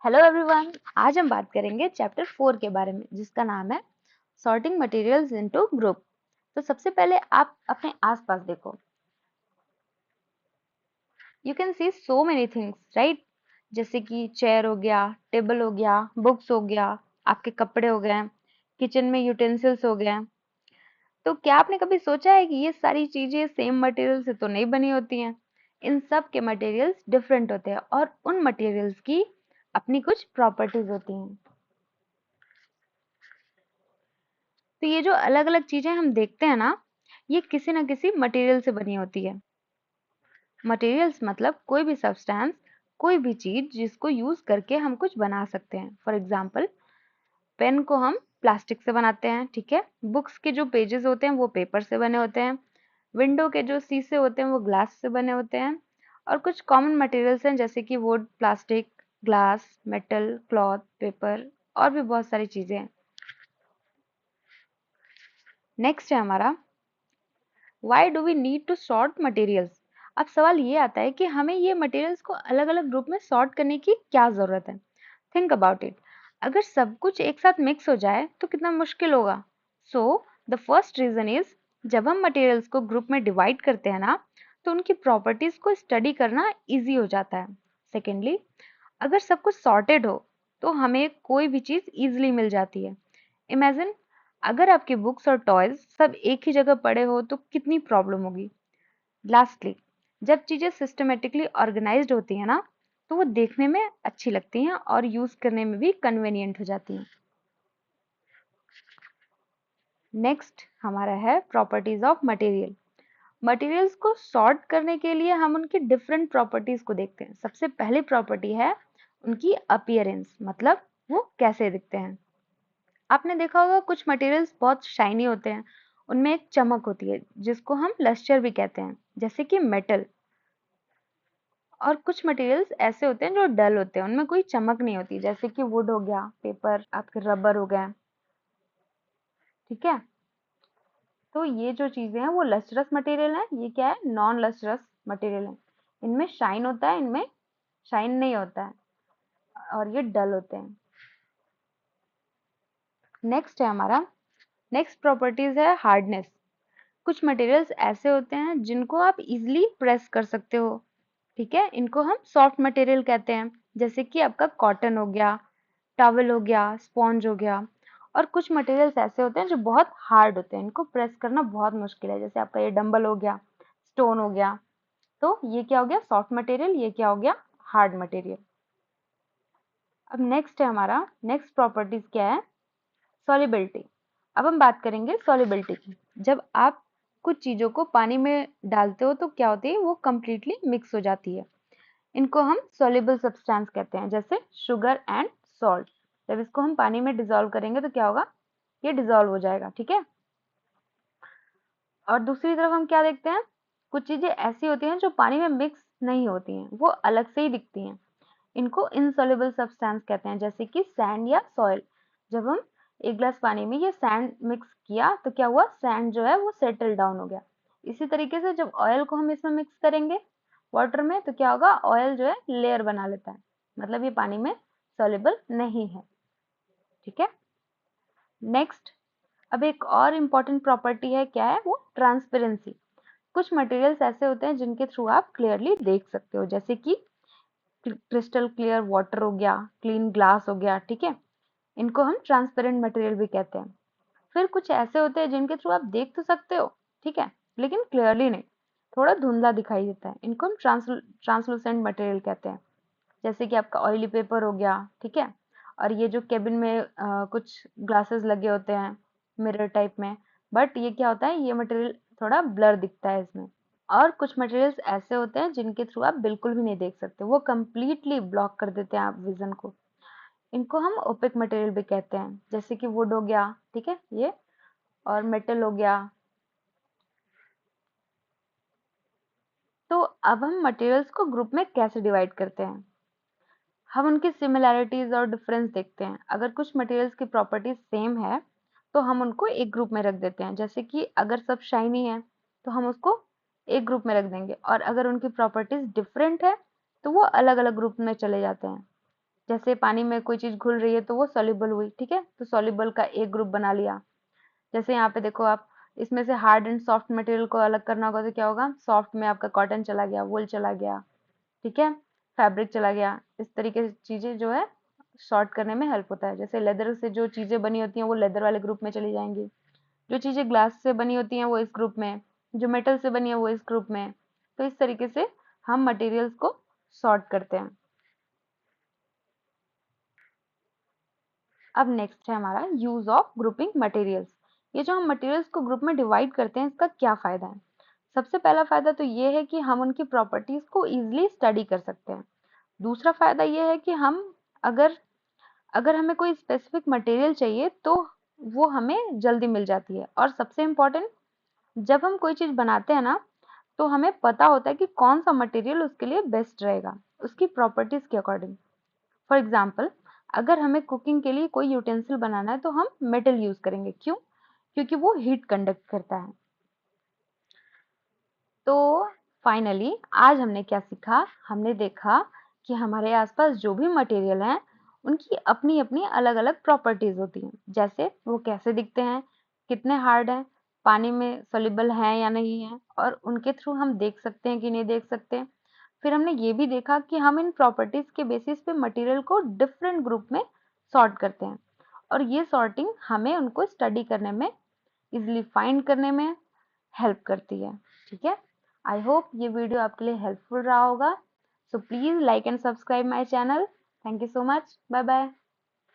Hello everyone. आज हम बात करेंगे चैप्टर 4 के बारे में जिसका नाम है सॉर्टिंग मटेरियल्स इनटू ग्रुप। तो सबसे पहले आप अपने आसपास देखो। You can see so many things right, जैसे कि चेयर हो गया, टेबल हो गया, बुक्स हो गया, आपके कपड़े हो गए, किचन में यूटेंसिल्स हो गए। तो क्या आपने कभी सोचा है कि ये सारी चीजें सेम मटेरियल से तो नहीं बनी होती हैं? इन सब के मटेरियल्स डिफरेंट होते हैं और उन मटेरियल्स की अपनी कुछ प्रॉपर्टीज होती हैं। तो ये जो अलग-अलग चीजें हम देखते हैं ना, ये किसी ना किसी मटेरियल से बनी होती है। मटेरियल्स मतलब कोई भी सब्सटेंस, कोई भी चीज जिसको यूज करके हम कुछ बना सकते हैं। फॉर एग्जाम्पल, पेन को हम प्लास्टिक से बनाते हैं, ठीक है। बुक्स के जो पेजेस होते हैं वो पेपर से बने होते हैं। विंडो के जो शीशे होते हैं वो ग्लास से बने होते हैं। और कुछ कॉमन मटेरियल्स हैं जैसे कि wood, plastic, glass, metal, cloth, paper और भी बहुत सारी चीजें हैं। नेक्स्ट है हमारा why do we need to sort materials. अब सवाल ये आता है कि हमें ये मटेरियल्स को अलग अलग ग्रुप में सॉर्ट करने की क्या जरूरत है। Think about it. अगर सब कुछ एक साथ मिक्स हो जाए तो कितना मुश्किल होगा। So the first reason is, जब हम मटेरियल्स को ग्रुप में डिवाइड करते हैं ना, तो उनकी प्रॉपर्टीज को स्टडी करना इजी हो जाता है। सेकेंडली, अगर सब कुछ सॉर्टेड हो तो हमें कोई भी चीज इजिली मिल जाती है। इमेजिन, अगर आपकी बुक्स और टॉयज सब एक ही जगह पड़े हो तो कितनी प्रॉब्लम होगी। लास्टली, जब चीजें सिस्टमेटिकली ऑर्गेनाइज्ड होती है ना, तो वो देखने में अच्छी लगती हैं और यूज करने में भी कन्वीनियंट हो जाती हैं। नेक्स्ट हमारा है प्रॉपर्टीज ऑफ मटेरियल। मटेरियल्स को सॉर्ट करने के लिए हम उनकी डिफरेंट प्रॉपर्टीज को देखते हैं। सबसे पहली प्रॉपर्टी है उनकी अपीयरेंस, मतलब वो कैसे दिखते हैं। आपने देखा होगा कुछ मटेरियल्स बहुत शाइनी होते हैं, उनमें एक चमक होती है जिसको हम लस्टर भी कहते हैं, जैसे कि मेटल। और कुछ मटेरियल्स ऐसे होते हैं जो डल होते हैं, उनमें कोई चमक नहीं होती, जैसे कि वुड हो गया, पेपर, आपके रबर हो गए, ठीक है। तो ये जो चीजें हैं वो लस्ट्रस मटेरियल है, ये क्या है, नॉन लस्ट्रस मटेरियल है। इनमें शाइन होता है, इनमें शाइन नहीं होता है और ये डल होते हैं। नेक्स्ट है हमारा, नेक्स्ट प्रॉपर्टीज है हार्डनेस। कुछ मटेरियल्स ऐसे होते हैं जिनको आप इजीली प्रेस कर सकते हो, ठीक है। इनको हम सॉफ्ट मटेरियल कहते हैं, जैसे कि आपका कॉटन हो गया, टॉवल हो गया, स्पॉन्ज हो गया। और कुछ मटेरियल्स ऐसे होते हैं जो बहुत हार्ड होते हैं, इनको प्रेस करना बहुत मुश्किल है, जैसे आपका ये डंबल हो गया, स्टोन हो गया। तो ये क्या हो गया, सॉफ्ट मटेरियल, ये क्या हो गया, हार्ड मटेरियल। अब नेक्स्ट है हमारा, नेक्स्ट प्रॉपर्टीज क्या है, सॉल्युबिलिटी। अब हम बात करेंगे सॉल्युबिलिटी की। जब आप कुछ चीजों को पानी में डालते हो तो क्या होती है, वो कंप्लीटली मिक्स हो जाती है। इनको हम सॉल्युबल सब्सटेंस कहते हैं, जैसे शुगर एंड सॉल्ट। जब इसको हम पानी में डिसॉल्व करेंगे तो क्या होगा, ये डिसॉल्व हो जाएगा, ठीक है। और दूसरी तरफ हम क्या देखते हैं, कुछ चीजें ऐसी होती हैं जो पानी में मिक्स नहीं होती हैं, वो अलग से ही दिखती हैं। इनको इनसॉल्युबल सब्सटेंस कहते हैं, जैसे कि सैंड या सॉइल। जब हम एक ग्लास पानी में ये सैंड मिक्स किया तो क्या हुआ, सैंड जो है वो सेटल डाउन हो गया। इसी तरीके से जब ऑयल को हम इसमें मिक्स करेंगे वाटर में तो क्या होगा, ऑयल जो है लेयर बना लेता है, मतलब ये पानी में सॉल्युबल नहीं है, ठीक है। नेक्स्ट, अब एक और इम्पॉर्टेंट प्रॉपर्टी है, क्या है वो, ट्रांसपेरेंसी। कुछ मटेरियल्स ऐसे होते हैं जिनके थ्रू आप क्लियरली देख सकते हो, जैसे कि क्रिस्टल क्लियर वाटर हो गया, क्लीन ग्लास हो गया, ठीक है। इनको हम ट्रांसपेरेंट मटेरियल भी कहते हैं। फिर कुछ ऐसे होते हैं जिनके थ्रू आप देख तो सकते हो, ठीक है, लेकिन क्लियरली नहीं, थोड़ा धुंधला दिखाई देता है, इनको हम ट्रांसलूसेंट मटेरियल कहते हैं, जैसे कि आपका ऑयली पेपर हो गया, ठीक है। और ये जो केबिन में कुछ ग्लासेस लगे होते हैं मिरर टाइप में, बट ये क्या होता है, ये मटेरियल थोड़ा ब्लर दिखता है इसमें। और कुछ मटेरियल्स ऐसे होते हैं जिनके थ्रू आप बिल्कुल भी नहीं देख सकते, वो कंप्लीटली ब्लॉक कर देते हैं आप विजन को। इनको हम ओपेक मटेरियल भी कहते हैं, जैसे कि वुड हो गया, ठीक है, ये, और मेटल हो गया। तो अब हम मटेरियल्स को ग्रुप में कैसे डिवाइड करते हैं, हम उनकी सिमिलैरिटीज और डिफरेंस देखते हैं। अगर कुछ मटेरियल्स की प्रॉपर्टीज सेम है तो हम उनको एक ग्रुप में रख देते हैं, जैसे कि अगर सब शाइनी है तो हम उसको एक ग्रुप में रख देंगे, और अगर उनकी प्रॉपर्टीज डिफरेंट है तो वो अलग अलग ग्रुप में चले जाते हैं। जैसे पानी में कोई चीज घुल रही है तो वो सॉल्युबल हुई, ठीक है, तो सॉल्युबल का एक ग्रुप बना लिया। जैसे यहाँ पे देखो आप, इसमें से हार्ड एंड सॉफ्ट मटेरियल को अलग करना होगा तो क्या होगा, सॉफ्ट में आपका कॉटन चला गया, वूल चला गया, ठीक है, फैब्रिक चला गया। इस तरीके से चीजें जो है सॉर्ट करने में हेल्प होता है। जैसे लेदर से जो चीजें बनी होती हैं वो लेदर वाले ग्रुप में चली जाएंगी, जो चीजें ग्लास से बनी होती हैं वो इस ग्रुप में, जो मेटल से बनी है वो इस ग्रुप में। तो इस तरीके से हम मटेरियल्स को सॉर्ट करते हैं। अब नेक्स्ट है हमारा यूज ऑफ ग्रुपिंग मटेरियल्स। ये जो हम मटेरियल्स को ग्रुप में डिवाइड करते हैं, इसका क्या फायदा है? सबसे पहला फायदा तो ये है कि हम उनकी प्रॉपर्टीज को इजीली स्टडी कर सकते हैं। दूसरा फायदा ये है कि हम अगर अगर हमें कोई स्पेसिफिक मटेरियल चाहिए तो वो हमें जल्दी मिल जाती है। और सबसे इम्पोर्टेंट, जब हम कोई चीज बनाते हैं ना, तो हमें पता होता है कि कौन सा मटेरियल उसके लिए बेस्ट रहेगा, उसकी प्रॉपर्टीज के अकॉर्डिंग। फॉर एग्जाम्पल, अगर हमें कुकिंग के लिए कोई यूटेंसिल बनाना है तो हम मेटल यूज करेंगे। क्यों? क्योंकि वो हीट कंडक्ट करता है। तो फाइनली आज हमने क्या सीखा? हमने देखा कि हमारे आसपास जो भी मटेरियल हैं उनकी अपनी अपनी अलग अलग प्रॉपर्टीज होती हैं। जैसे वो कैसे दिखते हैं, कितने हार्ड हैं, पानी में सॉल्युबल हैं या नहीं है, और उनके थ्रू हम देख सकते हैं कि नहीं देख सकते। फिर हमने ये भी देखा कि हम इन प्रॉपर्टीज के बेसिस पे मटेरियल को डिफरेंट ग्रुप में सॉर्ट करते हैं, और ये सॉर्टिंग हमें उनको स्टडी करने में, इजिली फाइंड करने में हेल्प करती है। ठीक है, आई होप ये वीडियो आपके लिए हेल्पफुल रहा होगा। So please like and subscribe my channel. Thank you so much, bye bye.